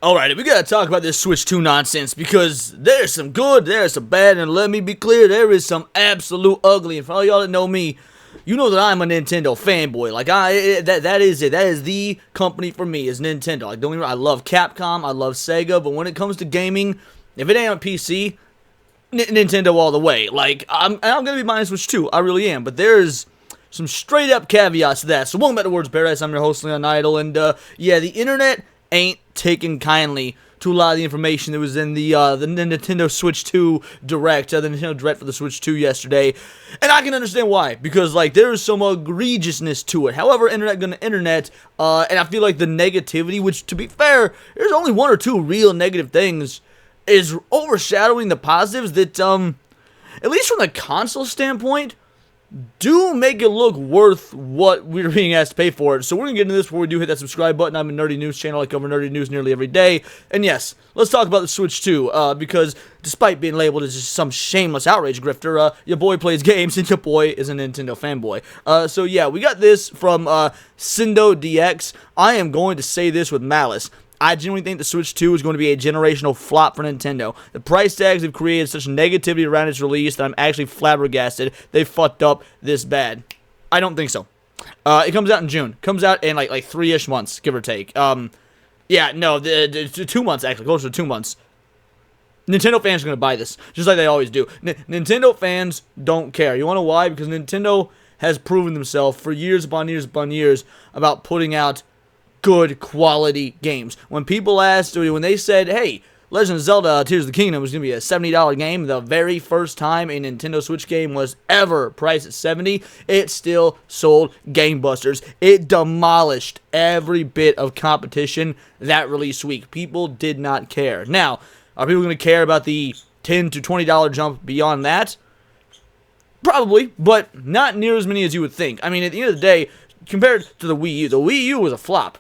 Alright, we gotta talk about this Switch 2 nonsense, because there's some good, there's some bad, and let me be clear, there is some absolute ugly. And for all y'all that know me, you know that I'm a Nintendo fanboy. Like, that is it. That is the company for me, is Nintendo. Like, don't get me wrong, I love Capcom, I love Sega, but when it comes to gaming, if it ain't on PC, Nintendo all the way. Like, I'm gonna be buying Switch 2, I really am, but there's some straight up caveats to that. So welcome back to Words of Paradise. I'm your host, Leon Idol, and yeah, the internet ain't taken kindly to a lot of the information that was in the Nintendo Switch 2 Direct, the Nintendo Direct for the Switch 2 yesterday, and I can understand why, because, like, there is some egregiousness to it. However, internet gonna internet, and I feel like the negativity, which, to be fair, there's only one or two real negative things, is overshadowing the positives that, at least from the console standpoint, do make it look worth what we're being asked to pay for it. So we're going to get into this before we do hit that subscribe button. I'm a nerdy news channel. I cover nerdy news nearly every day. And yes, let's talk about the Switch 2, because despite being labeled as just some shameless outrage grifter, your boy plays games and your boy is a Nintendo fanboy. So yeah, we got this from Cindo DX. I am going to say this with malice. I genuinely think the Switch 2 is going to be a generational flop for Nintendo. The price tags have created such negativity around its release that I'm actually flabbergasted they fucked up this bad. I don't think so. It comes out in June. Comes out in like 3-ish months, give or take. Yeah, no, the 2 months actually, closer to 2 months. Nintendo fans are going to buy this, just like they always do. Nintendo fans don't care. You want to know why? Because Nintendo has proven themselves for years upon years upon years about putting out good quality games. When people asked, when they said, hey, Legend of Zelda Tears of the Kingdom was going to be a $70 game, the very first time a Nintendo Switch game was ever priced at $70, it still sold gangbusters. It demolished every bit of competition that release week. People did not care. Now, are people going to care about the $10 to $20 jump beyond that? Probably, but not near as many as you would think. I mean, at the end of the day, compared to the Wii U was a flop.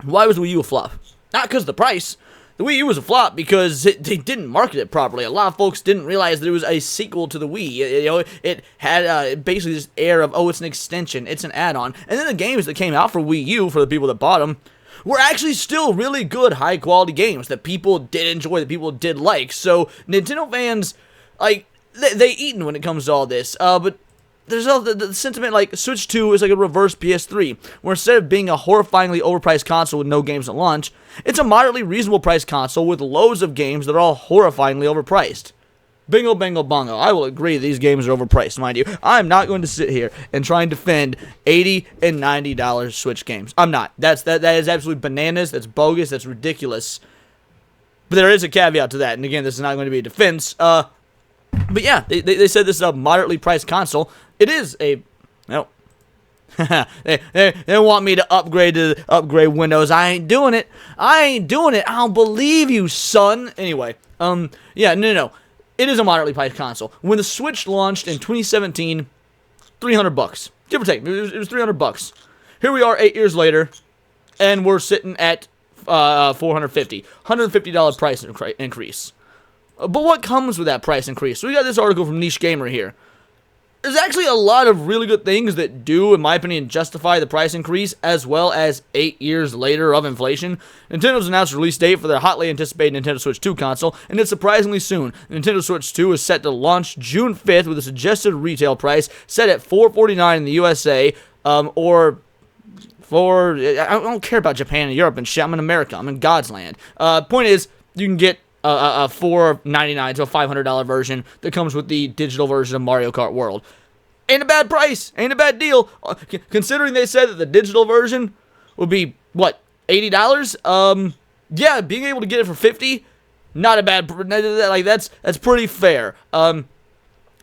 Why was the Wii U a flop? Not because of the price. The Wii U was a flop because they didn't market it properly. A lot of folks didn't realize that it was a sequel to the Wii. It had basically this air of, oh, it's an extension, it's an add-on. And then the games that came out for Wii U, for the people that bought them, were actually still really good, high-quality games that people did enjoy, that people did like. So, Nintendo fans, like, they eaten when it comes to all this. But there's all the sentiment, like, Switch 2 is like a reverse PS3, where instead of being a horrifyingly overpriced console with no games at launch, it's a moderately reasonable priced console with loads of games that are all horrifyingly overpriced. Bingo, bango, bongo. I will agree these games are overpriced, mind you. I'm not going to sit here and try and defend $80 and $90 Switch games. I'm not. That is absolutely bananas. That's bogus. That's ridiculous. But there is a caveat to that, and again, this is not going to be a defense. But yeah, they said this is a moderately priced console. It is a, no. they want me to upgrade Windows. I ain't doing it. I don't believe you, son. Anyway, yeah, no. It is a moderately priced console. When the Switch launched in 2017, $300, give or take. It was $300. Here we are 8 years later, and we're sitting at $450 price increase. But what comes with that price increase? So we got this article from Niche Gamer here. There's actually a lot of really good things that do, in my opinion, justify the price increase, as well as 8 years later of inflation. Nintendo's announced a release date for their hotly anticipated Nintendo Switch 2 console, and it's surprisingly soon. Nintendo Switch 2 is set to launch June 5th with a suggested retail price set at $449 in the USA, or for, I don't care about Japan and Europe and shit. I'm in America. I'm in God's land. Point is, you can get a $499 to a $500 version that comes with the digital version of Mario Kart World. Ain't a bad price. Ain't a bad deal. Considering they said that the digital version would be, what, $80? Yeah, being able to get it for $50, not a bad, like, that's pretty fair.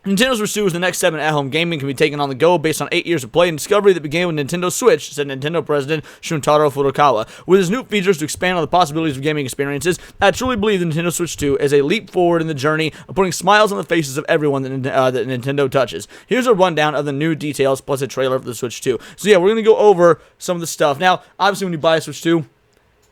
Nintendo Switch 2 is the next step in at-home gaming can be taken on the go based on 8 years of play and discovery that began with Nintendo Switch, said Nintendo President Shuntaro Furukawa. With his new features to expand on the possibilities of gaming experiences, I truly believe the Nintendo Switch 2 is a leap forward in the journey of putting smiles on the faces of everyone that Nintendo touches. Here's a rundown of the new details plus a trailer for the Switch 2. So yeah, we're going to go over some of the stuff. Now, obviously when you buy a Switch 2,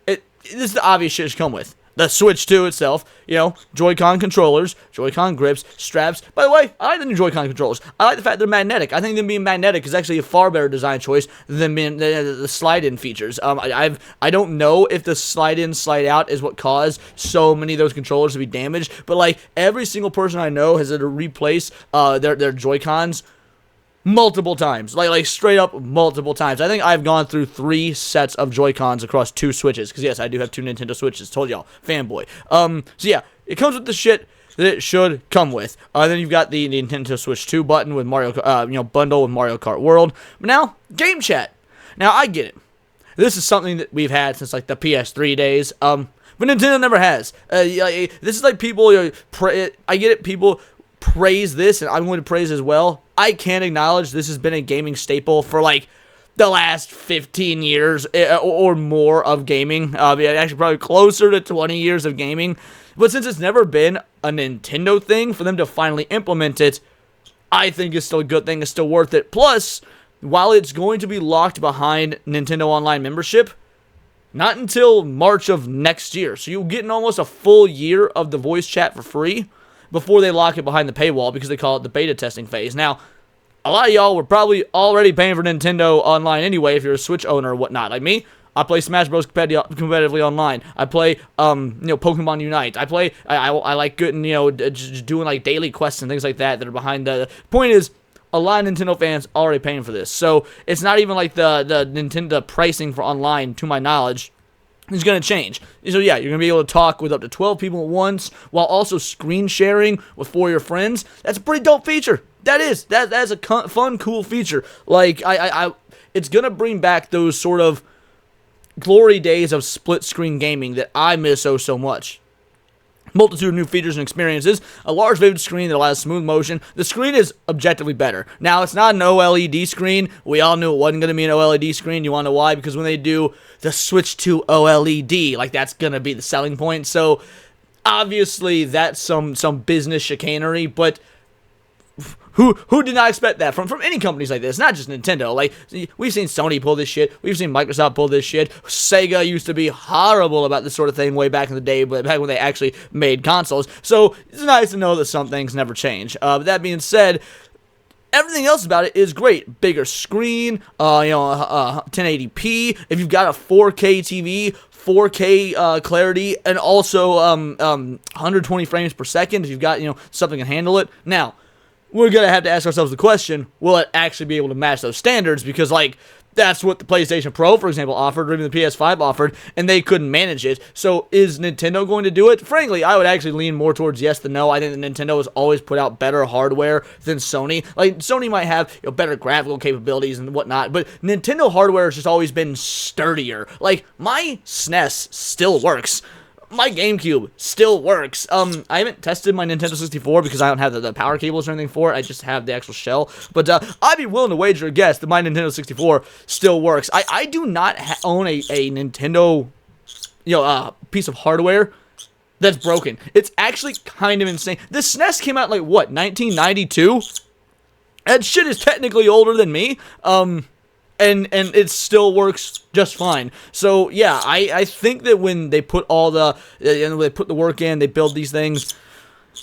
this is the obvious shit it should come with. The Switch 2 itself, Joy-Con controllers, Joy-Con grips, straps. By the way, I like the new Joy-Con controllers. I like the fact they're magnetic. I think them being magnetic is actually a far better design choice than being the slide-in features. I don't know if the slide-in, slide-out is what caused so many of those controllers to be damaged, but like every single person I know has had to replace their Joy-Cons multiple times, like straight up multiple times. I think I've gone through 3 sets of Joy-Cons across 2 Switches, because yes, I do have 2 Nintendo Switches. Told y'all, fanboy. So yeah, it comes with the shit that it should come with. Then you've got the Nintendo Switch 2 button with Mario, bundle with Mario Kart World. But now, game chat. Now I get it. This is something that we've had since like the PS3 days. But Nintendo never has. This is like people. I get it. People praise this, and I'm going to praise as well. I can't acknowledge this has been a gaming staple for like the last 15 years or more of gaming. Actually, probably closer to 20 years of gaming. But since it's never been a Nintendo thing, for them to finally implement it, I think it's still a good thing. It's still worth it. Plus, while it's going to be locked behind Nintendo Online membership, not until March of next year. So you'll get almost a full year of the voice chat for free before they lock it behind the paywall, because they call it the beta testing phase. Now, a lot of y'all were probably already paying for Nintendo Online anyway if you're a Switch owner or whatnot. Like me, I play Smash Bros. Competitively online. I play, Pokemon Unite. I like getting, just doing like daily quests and things like that are behind the point is, a lot of Nintendo fans already paying for this. So it's not even like the Nintendo pricing for online, to my knowledge, is going to change. So yeah, you're going to be able to talk with up to 12 people at once while also screen sharing with 4 of your friends. That's a pretty dope feature. That's a fun, cool feature. Like, it's going to bring back those sort of glory days of split-screen gaming that I miss so much. Multitude of new features and experiences, a large vivid screen that allows smooth motion. The screen is objectively better. Now, it's not an OLED screen. We all knew it wasn't going to be an OLED screen. You want to know why? Because when they do the Switch to OLED, like, that's going to be the selling point. So, obviously, that's some business chicanery, but who did not expect that from any companies like this? Not just Nintendo. Like, we've seen Sony pull this shit. We've seen Microsoft pull this shit. Sega used to be horrible about this sort of thing way back in the day, but back when they actually made consoles. So it's nice to know that some things never change. But that being said, everything else about it is great. Bigger screen, 1080p. If you've got a 4K TV, 4K clarity, and also 120 frames per second. If you've got something that can handle it. Now, we're going to have to ask ourselves the question, will it actually be able to match those standards? Because, like, that's what the PlayStation Pro, for example, offered, or even the PS5 offered, and they couldn't manage it. So, is Nintendo going to do it? Frankly, I would actually lean more towards yes than no. I think that Nintendo has always put out better hardware than Sony. Like, Sony might have better graphical capabilities and whatnot, but Nintendo hardware has just always been sturdier. Like, my SNES still works. My GameCube still works. I haven't tested my Nintendo 64 because I don't have the power cables or anything for it. I just have the actual shell. But I'd be willing to wager a guess that my Nintendo 64 still works. I do not own a Nintendo, piece of hardware that's broken. It's actually kind of insane. The SNES came out like, what, 1992? That shit is technically older than me. And it still works just fine. So yeah, I think that when they put they put the work in, they build these things.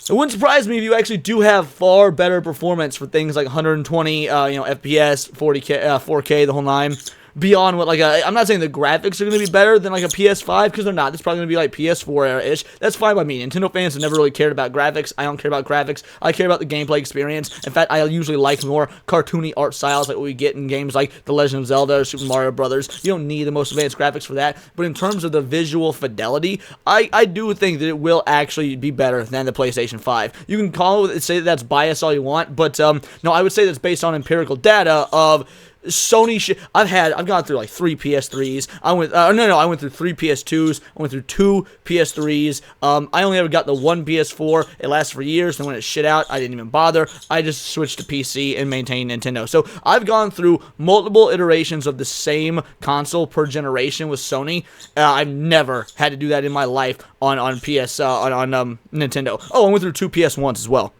It wouldn't surprise me if you actually do have far better performance for things like 120, FPS, 40K, 4K, the whole nine. Beyond what, I'm not saying the graphics are going to be better than, like, a PS5, because they're not. It's probably going to be, like, PS4-ish. That's fine by me. Nintendo fans have never really cared about graphics. I don't care about graphics. I care about the gameplay experience. In fact, I usually like more cartoony art styles like what we get in games like The Legend of Zelda or Super Mario Brothers. You don't need the most advanced graphics for that. But in terms of the visual fidelity, I do think that it will actually be better than the PlayStation 5. You can say that that's bias all you want, but, no, I would say that's based on empirical data of Sony shit. I've gone through like 3 PS3s. I went through 3 PS2s. I went through 2 PS3s. I only ever got the 1 PS4. It lasted for years, and when it shit out, I didn't even bother. I just switched to PC and maintained Nintendo. So I've gone through multiple iterations of the same console per generation with Sony. I've never had to do that in my life on Nintendo. Oh, I went through 2 PS1s as well.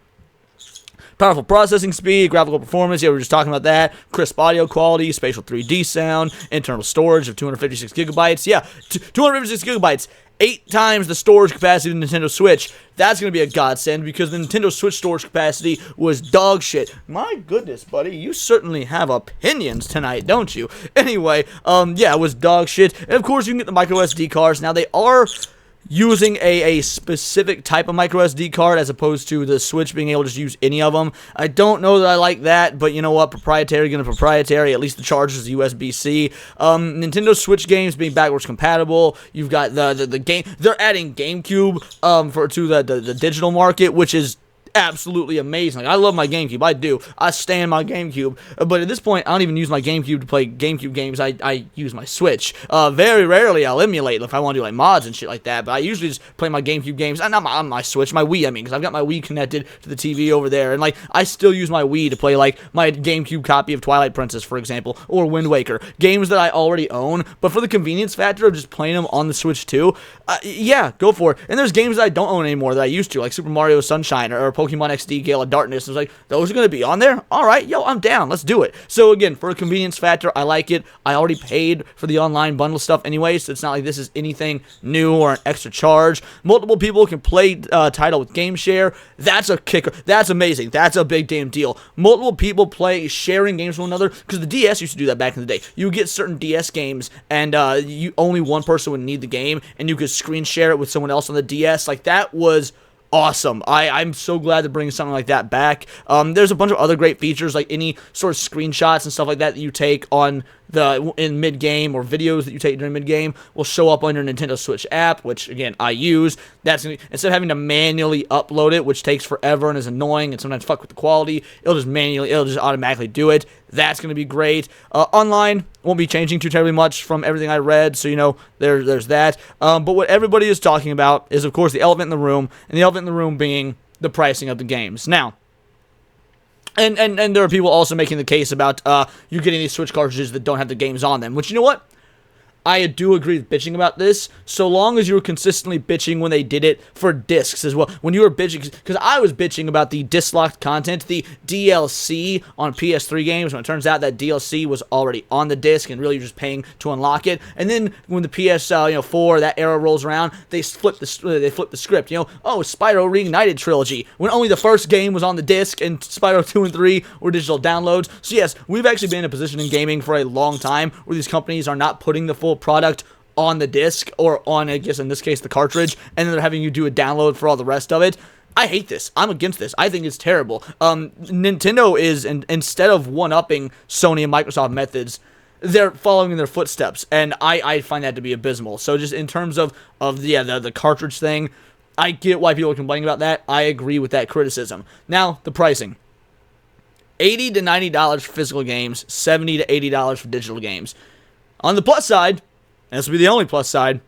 Powerful processing speed, graphical performance, yeah, we were just talking about that. Crisp audio quality, spatial 3D sound, internal storage of 256 gigabytes. Yeah, 256 gigabytes. 8 times the storage capacity of the Nintendo Switch. That's going to be a godsend because the Nintendo Switch storage capacity was dog shit. My goodness, buddy, you certainly have opinions tonight, don't you? Anyway, yeah, it was dog shit. And of course, you can get the micro SD cards. Now, they are using a specific type of micro SD card as opposed to the Switch being able to just use any of them. I don't know that I like that, but you know what? Proprietary, gonna proprietary. At least the charger is USB-C. Nintendo Switch games being backwards compatible. You've got the game. They're adding GameCube to the digital market, which is absolutely amazing. Like, I love my GameCube. I do. I stand my GameCube. But at this point, I don't even use my GameCube to play GameCube games. I use my Switch. Very rarely I'll emulate if I want to do like mods and shit like that. But I usually just play my GameCube games. Not my Switch, my Wii, I mean, because I've got my Wii connected to the TV over there. And like, I still use my Wii to play like my GameCube copy of Twilight Princess, for example, or Wind Waker. Games that I already own. But for the convenience factor of just playing them on the Switch too, yeah, go for it. And there's games that I don't own anymore that I used to, like Super Mario Sunshine or Pokemon XD Gale of Darkness. I was like, those are going to be on there? Alright, yo, I'm down. Let's do it. So again, for a convenience factor, I like it. I already paid for the online bundle stuff anyway, so it's not like this is anything new or an extra charge. Multiple people can play title with Game Share. That's a kicker. That's amazing. That's a big damn deal. Multiple people sharing games with one another, because the DS used to do that back in the day. You would get certain DS games, and only one person would need the game, and you could screen share it with someone else on the DS. Like, that was awesome. I'm so glad to bring something like that back. There's a bunch of other great features, like any sort of screenshots and stuff like that you take in mid-game, or videos that you take during mid-game will show up on your Nintendo Switch app, which again I use. That's instead of having to manually upload it, which takes forever and is annoying and sometimes fuck with the quality, it'll just automatically do it. That's going to be great. Online won't be changing too terribly much from everything I read, so you know there's that. But what everybody is talking about is, of course, the elephant in the room, and the elephant in the room being the pricing of the games. Now, and there are people also making the case about you getting these Switch cartridges that don't have the games on them, which, you know what? I do agree with bitching about this, so long as you were consistently bitching when they did it for discs as well. When you were bitching, because I was bitching about the disc-locked content, the DLC on PS3 games, when it turns out that DLC was already on the disc, and really you're just paying to unlock it. And then when the PS4, that era rolls around, they flip the script. You know, oh, Spyro Reignited Trilogy, when only the first game was on the disc, and Spyro 2 and 3 were digital downloads. So yes, we've actually been in a position in gaming for a long time where these companies are not putting the full product on the disc, or on, I guess in this case, the cartridge, and then they're having you do a download for all the rest of it. I hate this. I'm against this. I think it's terrible. Nintendo is, instead of one-upping Sony and Microsoft methods, they're following in their footsteps, and I find that to be abysmal. So just in terms of the cartridge thing, I get why people are complaining about that. I agree with that criticism. Now, the pricing. $80 to $90 for physical games, $70 to $80 for digital games. On the plus side, and this will be the only plus side,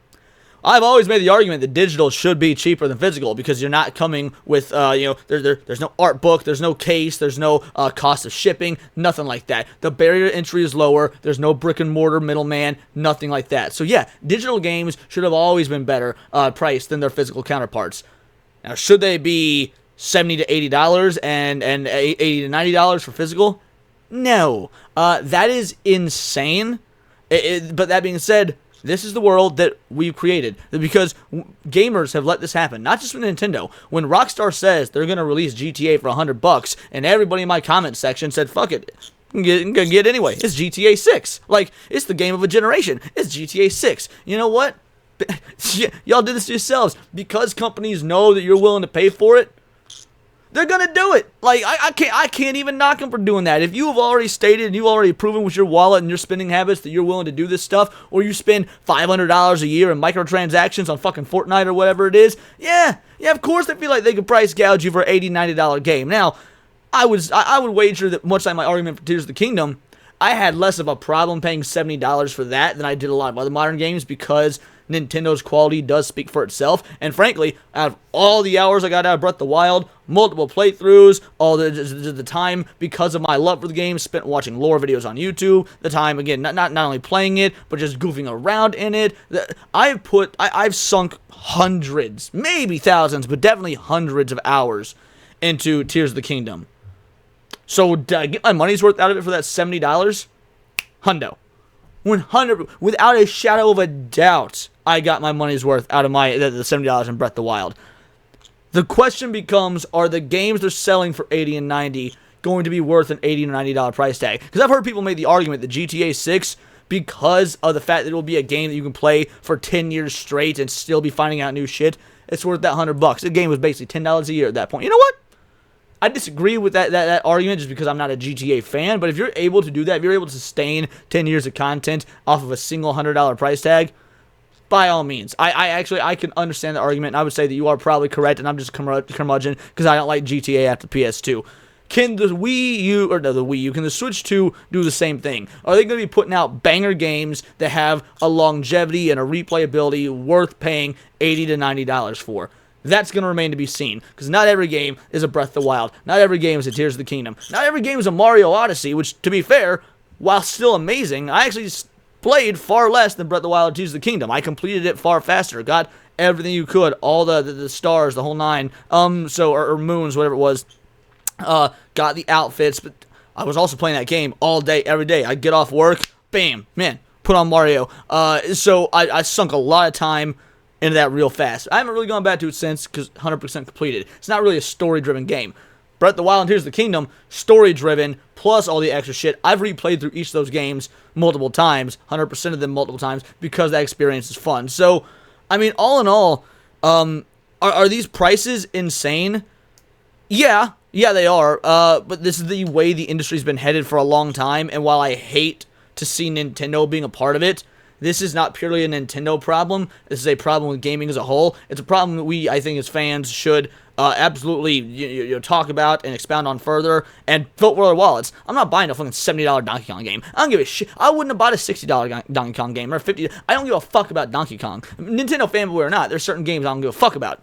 I've always made the argument that digital should be cheaper than physical, because you're not coming with, there's no art book, there's no case, there's no cost of shipping, nothing like that. The barrier to entry is lower, there's no brick and mortar middleman, nothing like that. So yeah, digital games should have always been better priced than their physical counterparts. Now, should they be $70 to $80 and $80 to $90 for physical? No. That is insane. But that being said, this is the world that we've created, because gamers have let this happen, not just with Nintendo. When Rockstar says they're going to release GTA for $100, and everybody in my comment section said, fuck it, I'm going to get it anyway. It's GTA 6. Like, it's the game of a generation. It's GTA 6. You know what? Y'all did this to yourselves. Because companies know that you're willing to pay for it, they're gonna do it. Like, I can't even knock them for doing that. If you have already stated and you've already proven with your wallet and your spending habits that you're willing to do this stuff, or you spend $500 a year in microtransactions on fucking Fortnite or whatever it is, yeah, of course they feel like they could price gouge you for an $80, $90 game. Now, I would wager that, much like my argument for Tears of the Kingdom, I had less of a problem paying $70 for that than I did a lot of other modern games, because Nintendo's quality does speak for itself. And frankly, out of all the hours I got out of Breath of the Wild, multiple playthroughs, all the time, because of my love for the game, spent watching lore videos on YouTube, the time, again, not only playing it, but just goofing around in it, I've sunk hundreds, maybe thousands, but definitely hundreds of hours into Tears of the Kingdom. So did I get my money's worth out of it for that $70? Hundo. 100, without a shadow of a doubt, I got my money's worth out of the $70 in Breath of the Wild. The question becomes, are the games they're selling for $80 and $90 going to be worth an $80 or $90 price tag? Because I've heard people make the argument that GTA 6, because of the fact that it will be a game that you can play for 10 years straight and still be finding out new shit, it's worth that $100. The game was basically $10 a year at that point. You know what? I disagree with that argument just because I'm not a GTA fan, but if you're able to do that, if you're able to sustain 10 years of content off of a single $100 price tag, by all means. I can understand the argument, and I would say that you are probably correct, and I'm just curmudgeon because I don't like GTA after PS2. Can the can the Switch 2 do the same thing? Are they going to be putting out banger games that have a longevity and a replayability worth paying $80 to $90 for? That's going to remain to be seen, because not every game is a Breath of the Wild. Not every game is a Tears of the Kingdom. Not every game is a Mario Odyssey, which, to be fair, while still amazing, I actually played far less than Breath of the Wild and Tears of the Kingdom. I completed it far faster. Got everything you could, all the stars, the whole nine, or moons, whatever it was. Got the outfits, but I was also playing that game all day, every day. I'd get off work, bam, man, put on Mario. So I sunk a lot of time into that real fast. I haven't really gone back to it since, because 100% completed. It's not really a story-driven game. Breath of the Wild and Tears of the Kingdom, story-driven, plus all the extra shit. I've replayed through each of those games multiple times, 100% of them multiple times, because that experience is fun. So, I mean, all in all, are these prices insane? Yeah, they are. But this is the way the industry's been headed for a long time, and while I hate to see Nintendo being a part of it, this is not purely a Nintendo problem. This is a problem with gaming as a whole. It's a problem that we, I think, as fans should absolutely talk about and expound on further and vote with our wallets. I'm not buying a fucking $70 Donkey Kong game. I don't give a shit. I wouldn't have bought a $60 Donkey Kong game or $50. I don't give a fuck about Donkey Kong. Nintendo fanboy or not, there's certain games I don't give a fuck about.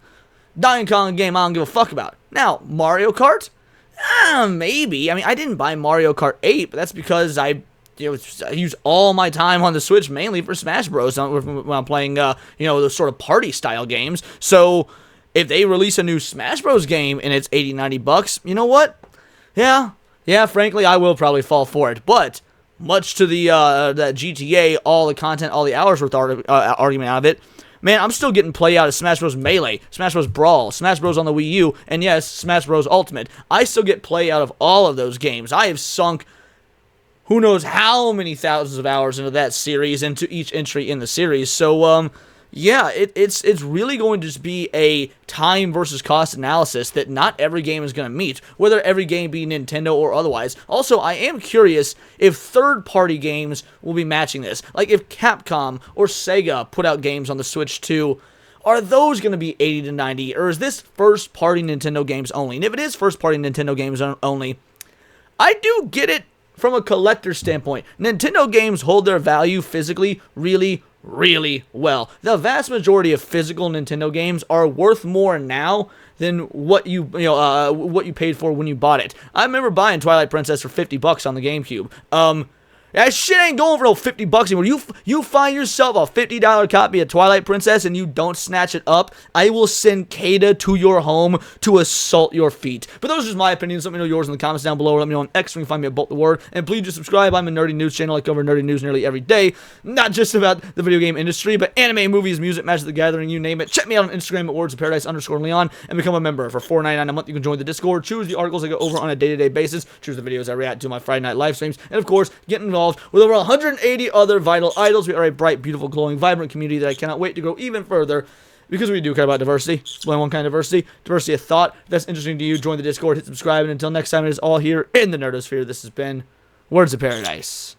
Donkey Kong game I don't give a fuck about. Now, Mario Kart? Maybe. I mean, I didn't buy Mario Kart 8, but that's because I use all my time on the Switch mainly for Smash Bros. When I'm playing, those sort of party-style games. So, if they release a new Smash Bros. Game and it's $80, $90, you know what? Yeah, frankly, I will probably fall for it. But, much to the that GTA, all the content, all the hours worth argument out of it, man, I'm still getting play out of Smash Bros. Melee, Smash Bros. Brawl, Smash Bros. On the Wii U, and yes, Smash Bros. Ultimate. I still get play out of all of those games. I have sunk who knows how many thousands of hours into that series, into each entry in the series. So, yeah, it's really going to just be a time versus cost analysis that not every game is going to meet, whether every game be Nintendo or otherwise. Also, I am curious if third-party games will be matching this. Like, if Capcom or Sega put out games on the Switch 2, are those going to be $80 to $90, or is this first-party Nintendo games only? And if it is first-party Nintendo games only, I do get it from a collector standpoint. Nintendo games hold their value physically really, really well. The vast majority of physical Nintendo games are worth more now than what you paid for when you bought it. I remember buying Twilight Princess for $50 on the GameCube. That shit ain't going for no $50 anymore. You find yourself a $50 copy of Twilight Princess and you don't snatch it up, I will send Kada to your home to assault your feet. But those are just my opinions. Let me know yours in the comments down below. Let me know on X where you can find me at Bolt the Word. And please do subscribe. I'm a nerdy news channel. I cover nerdy news nearly every day. Not just about the video game industry, but anime, movies, music, Magic the Gathering, you name it. Check me out on Instagram at wordsofparadise_Leon and become a member. For $4.99 a month, you can join the Discord. Choose the articles I go over on a day-to-day basis. Choose the videos I react to my Friday night live streams. And of course, get involved with over 180 other vital idols. We are a bright, beautiful, glowing, vibrant community that I cannot wait to grow even further because we do care about diversity. It's only one kind of diversity of thought. If that's interesting to you, join the Discord, hit subscribe, and until next time, it is all here in the Nerdosphere. This has been Words of Paradise.